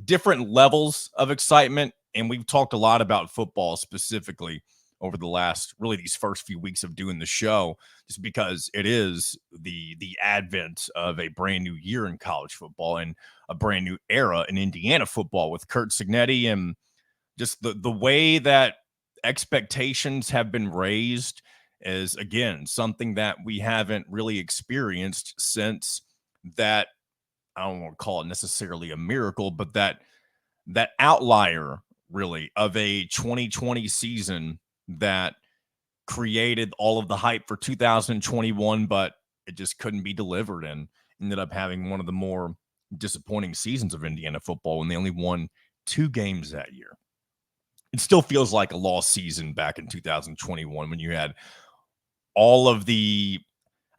Different levels of excitement, and we've talked a lot about football specifically over the last really these first few weeks of doing the show, just because it is the advent of a brand new year in college football and a brand new era in Indiana football with Kurt Signetti and just the way that expectations have been raised is again something that we haven't really experienced since that. I don't want to call it necessarily a miracle, but that outlier really of a 2020 season that created all of the hype for 2021, but it just couldn't be delivered and ended up having one of the more disappointing seasons of Indiana football when they only won 2 games that year. It still feels like a lost season back in 2021 when you had all of the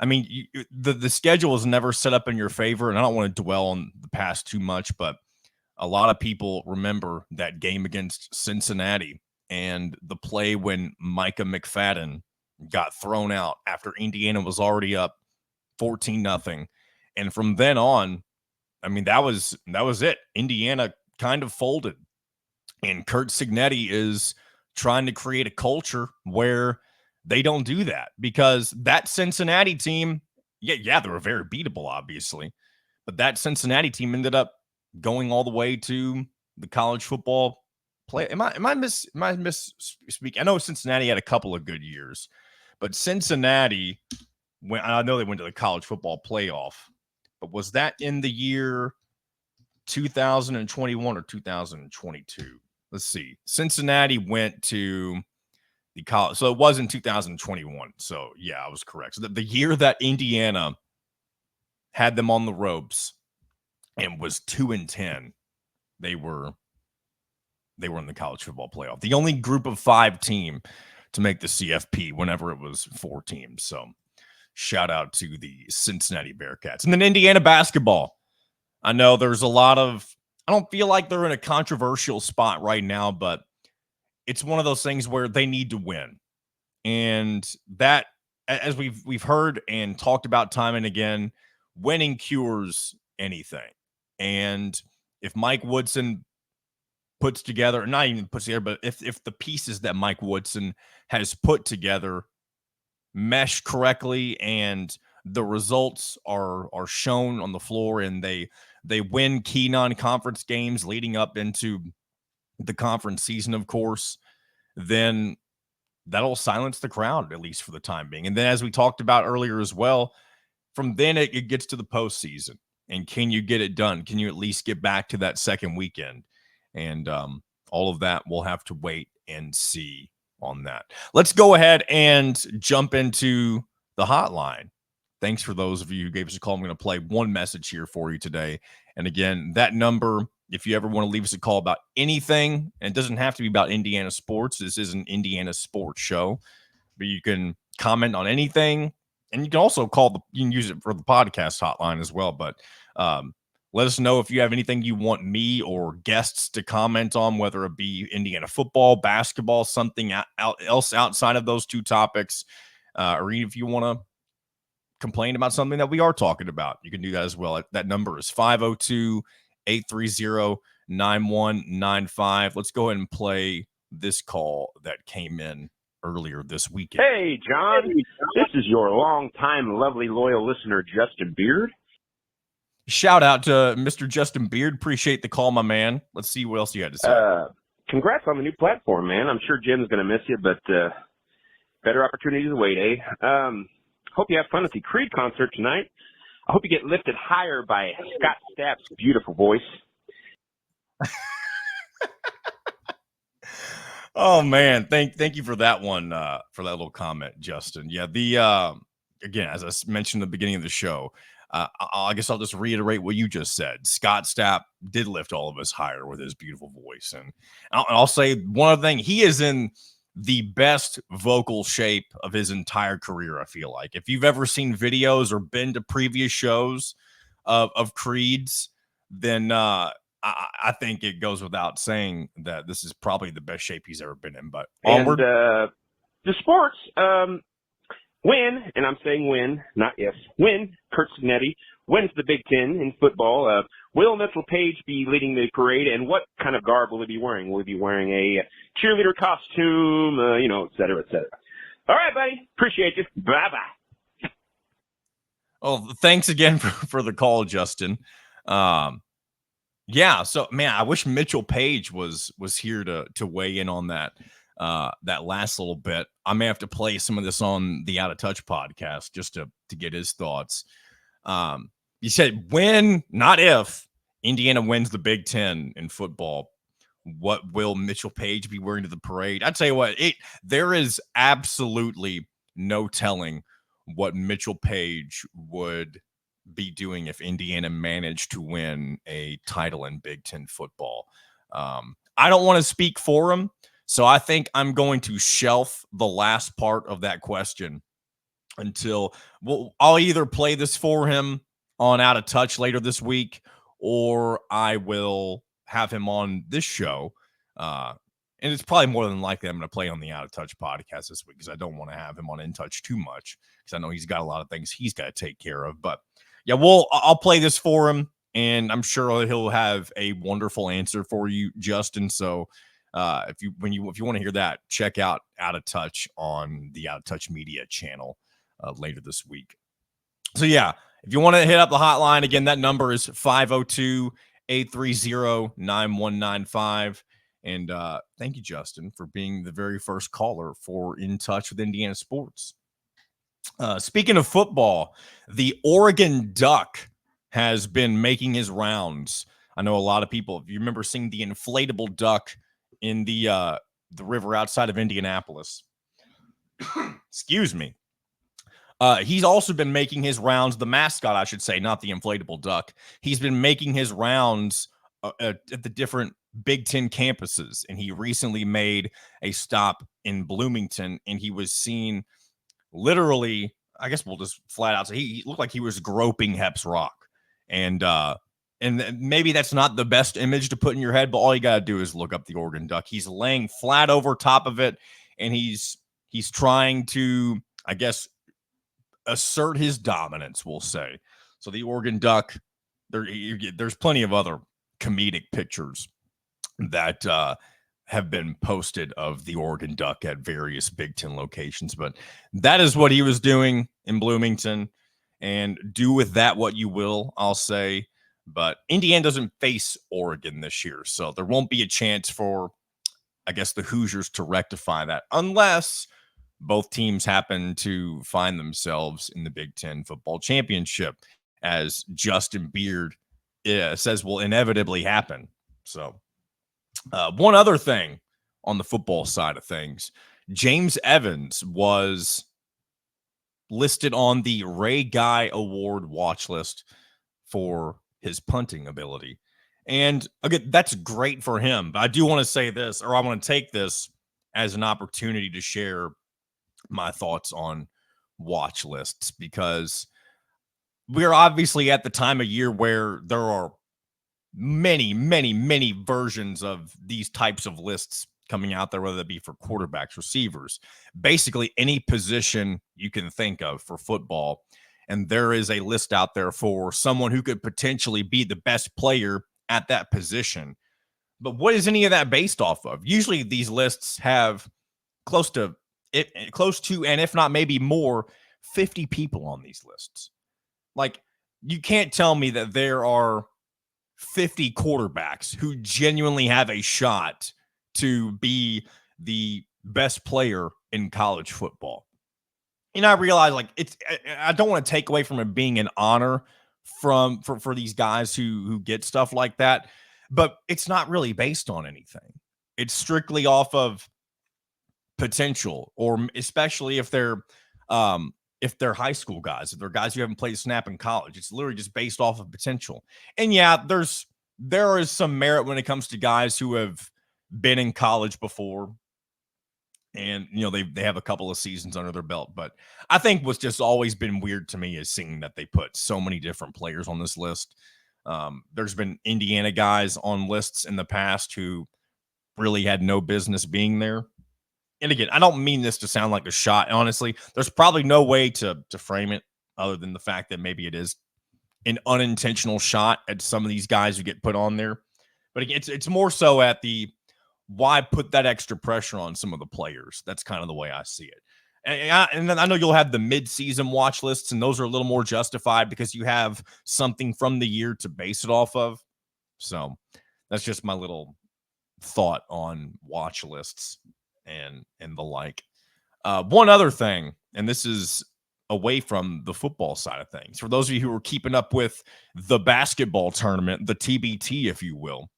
the schedule is never set up in your favor, and I don't want to dwell on the past too much, but a lot of people remember that game against Cincinnati and the play when Micah McFadden got thrown out after Indiana was already up 14-0. And from then on, that was it. Indiana kind of folded. And Kurt Signetti is trying to create a culture where they don't do that, because that Cincinnati team, yeah, they were very beatable, obviously, but that Cincinnati team ended up going all the way to the college football play. Am I misspeaking? I know Cincinnati had a couple of good years, but Cincinnati I know they went to the college football playoff, but was that in the year 2021 or 2022? Let's see. Cincinnati went to the college. So it was in 2021. So yeah, I was correct. So the year that Indiana had them on the ropes and was 2-10, they were in the college football playoff. The only group of 5 team to make the CFP whenever it was 4 teams. So shout out to the Cincinnati Bearcats. And then Indiana basketball. I know there's a lot of, I don't feel like they're in a controversial spot right now, but it's one of those things where they need to win. And that, as we've heard and talked about time and again, winning cures anything. And if Mike Woodson puts together, not even puts together, but if the pieces that Mike Woodson has put together mesh correctly and the results are shown on the floor and they win key non-conference games leading up into the conference season, of course, then that'll silence the crowd, at least for the time being. And then, as we talked about earlier as well, from then it gets to the postseason. And can you get it done? Can you at least get back to that second weekend? And all of that, we'll have to wait and see on that. Let's go ahead and jump into the hotline. Thanks for those of you who gave us a call. I'm going to play one message here for you today. And again, that number, if you ever want to leave us a call about anything, and it doesn't have to be about Indiana sports. This is an Indiana sports show, but you can comment on anything. And you can also you can use it for the podcast hotline as well. But let us know if you have anything you want me or guests to comment on, whether it be Indiana football, basketball, something else outside of those 2 topics, or even if you want to complain about something that we are talking about, you can do that as well. That number is 502-830-9195. Let's go ahead and play this call that came in earlier this weekend. Hey, John. This is your longtime, lovely, loyal listener, Justin Beard. Shout out to Mr. Justin Beard. Appreciate the call, my man. Let's see what else you had to say. Congrats on the new platform, man. I'm sure Jim's going to miss you, but better opportunities await, eh? Hope you have fun at the Creed concert tonight. I hope you get lifted higher by Scott Stapp's beautiful voice. Oh man, thank you for that one, for that little comment, Justin. Yeah, again, as I mentioned at the beginning of the show, I guess I'll just reiterate what you just said. Scott Stapp did lift all of us higher with his beautiful voice, and I'll say one other thing: he is in the best vocal shape of his entire career. I feel like if you've ever seen videos or been to previous shows of Creed's, then I think it goes without saying that this is probably the best shape he's ever been in. But onward. And the sports, When, and I'm saying when, not if, when Kurt Signetti wins the Big Ten in football, will Mitchell Page be leading the parade, and what kind of garb will he be wearing? Will he be wearing a cheerleader costume, et cetera, et cetera? All right, buddy. Appreciate you. Bye-bye. Oh, thanks again for the call, Justin. Yeah, so man, I wish Mitchell Page was here to weigh in on that last little bit. I may have to play some of this on the Out of Touch podcast just to get his thoughts. You said when, not if, Indiana wins the Big Ten in football, what will Mitchell Page be wearing to the parade? I tell you what, there is absolutely no telling what Mitchell Page would be doing if Indiana managed to win a title in Big Ten football. I don't want to speak for him, so I think I'm going to shelf the last part of that question until I'll either play this for him on Out of Touch later this week, or I will have him on this show. And it's probably more than likely I'm going to play on the Out of Touch podcast this week because I don't want to have him on In Touch too much because I know he's got a lot of things he's got to take care of. But yeah, I'll play this for him, and I'm sure he'll have a wonderful answer for you, Justin. So if you want to hear that, check out of Touch on the Out of Touch Media channel later this week. So yeah, if you want to hit up the hotline again, that number is 502-830-9195. And thank you, Justin, for being the very first caller for In Touch with Indiana Sports. Speaking of football, the Oregon Duck has been making his rounds. I know a lot of people, if you remember seeing the inflatable duck in the river outside of Indianapolis. Excuse me. He's also been making his rounds, the mascot, I should say, not the inflatable duck. He's been making his rounds at the different Big Ten campuses, and he recently made a stop in Bloomington, and he was seen literally, I guess we'll just flat out say he looked like he was groping Hep's Rock. And maybe that's not the best image to put in your head, but all you got to do is look up the Oregon Duck. He's laying flat over top of it, and he's trying to, I guess, assert his dominance, we'll say. So the Oregon Duck, there's plenty of other comedic pictures that have been posted of the Oregon Duck at various Big Ten locations, but that is what he was doing in Bloomington, and do with that what you will, I'll say. But Indiana doesn't face Oregon this year, so there won't be a chance for, I guess, the Hoosiers to rectify that unless both teams happen to find themselves in the Big Ten football championship, as Justin Beard says will inevitably happen. So one other thing on the football side of things, James Evans was listed on the Ray Guy Award watch list for his punting ability. And again, that's great for him. But I do want to say this, or I want to take this as an opportunity to share my thoughts on watch lists, because we're obviously at the time of year where there are many, many, many versions of these types of lists coming out there, whether that be for quarterbacks, receivers, basically any position you can think of for football. And there is a list out there for someone who could potentially be the best player at that position. But what is any of that based off of? Usually these lists have close to, and if not maybe more, 50 people on these lists. Like, you can't tell me that there are 50 quarterbacks who genuinely have a shot to be the best player in college football. And I realize, like, I don't want to take away from it being an honor for these guys who get stuff like that, but it's not really based on anything. It's strictly off of potential, or especially if they're high school guys, if they're guys who haven't played a snap in college. It's literally just based off of potential. And yeah, there is some merit when it comes to guys who have been in college before, and they have a couple of seasons under their belt. But I think what's just always been weird to me is seeing that they put so many different players on this list. There's been Indiana guys on lists in the past who really had no business being there. and again, I don't mean this to sound like a shot. Honestly, there's probably no way to frame it other than the fact that maybe it is an unintentional shot at some of these guys who get put on there. But again, it's more so at the why put that extra pressure on some of the players. That's kind of the way I see it. And then I know you'll have the mid-season watch lists, and those are a little more justified because you have something from the year to base it off of. So that's just my little thought on watch lists and the like. One other thing, and this is away from the football side of things. For those of you who are keeping up with the basketball tournament, the TBT, if you will,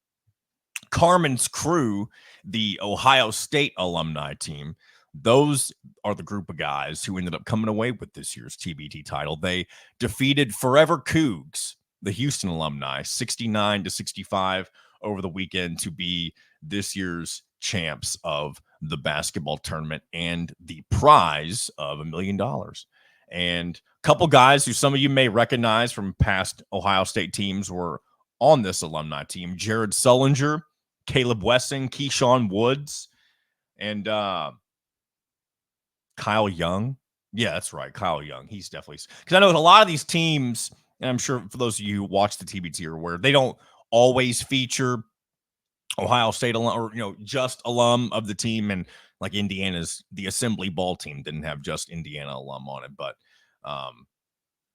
Carmen's crew, the Ohio State alumni team, those are the group of guys who ended up coming away with this year's TBT title. They defeated Forever Cougs, the Houston alumni, 69-65 over the weekend to be this year's champs of the basketball tournament and the prize of $1 million. And a couple guys who some of you may recognize from past Ohio State teams were on this alumni team: Jared Sullinger, Caleb Wessing, Keyshawn Woods, and Kyle Young. Yeah, that's right. Kyle Young. He's definitely, because I know a lot of these teams, and I'm sure for those of you who watch the TBT are aware, they don't always feature Ohio State alum, or just alum of the team. And like Indiana's, the Assembly Ball team didn't have just Indiana alum on it, but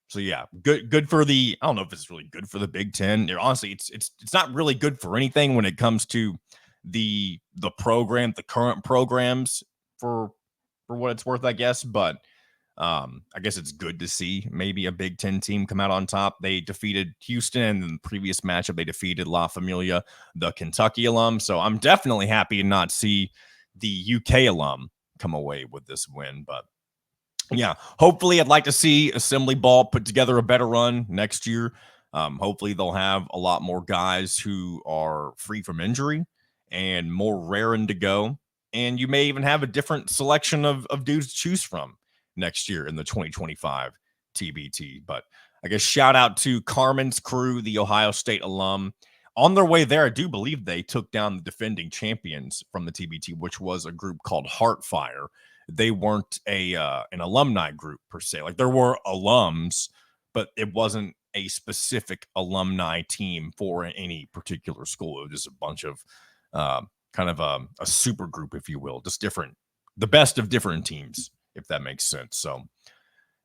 so yeah, good for the. I don't know if it's really good for the Big Ten. Honestly, it's not really good for anything when it comes to the program, the current programs for what it's worth, I guess. But I guess it's good to see maybe a Big Ten team come out on top. They defeated Houston, and in the previous matchup, they defeated La Familia, the Kentucky alum. So I'm definitely happy to not see the UK alum come away with this win. But yeah, hopefully I'd like to see Assembly Ball put together a better run next year. Hopefully they'll have a lot more guys who are free from injury and more raring to go. And you may even have a different selection of dudes to choose from next year in the 2025 TBT. But I guess shout out to Carmen's crew, the Ohio State alum. On their way there, I do believe they took down the defending champions from the TBT, which was a group called Heartfire. They weren't an alumni group per se. Like, there were alums, but it wasn't a specific alumni team for any particular school. It was just a bunch of kind of a super group, if you will, just the best of different teams, if that makes sense. So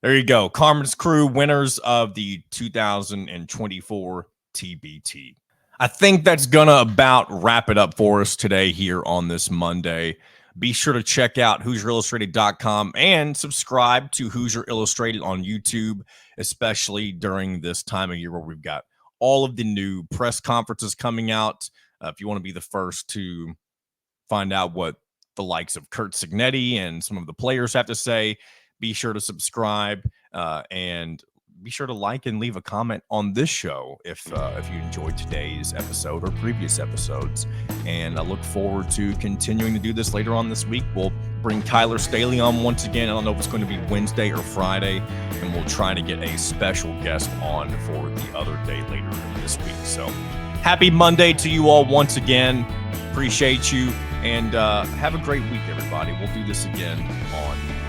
there you go. Carmen's crew, winners of the 2024 TBT. I think that's going to about wrap it up for us today here on this Monday. Be sure to check out HoosierIllustrated.com and subscribe to Hoosier Illustrated on YouTube, especially during this time of year where we've got all of the new press conferences coming out. If you want to be the first to find out what the likes of Kurt Signetti and some of the players have to say, be sure to subscribe and be sure to like and leave a comment on this show if you enjoyed today's episode or previous episodes. And I look forward to continuing to do this later on this week. We'll bring Kyler Staley on once again. I don't know if it's going to be Wednesday or Friday, and we'll try to get a special guest on for the other day later this week. So happy Monday to you all once again. Appreciate you, and have a great week, everybody. We'll do this again on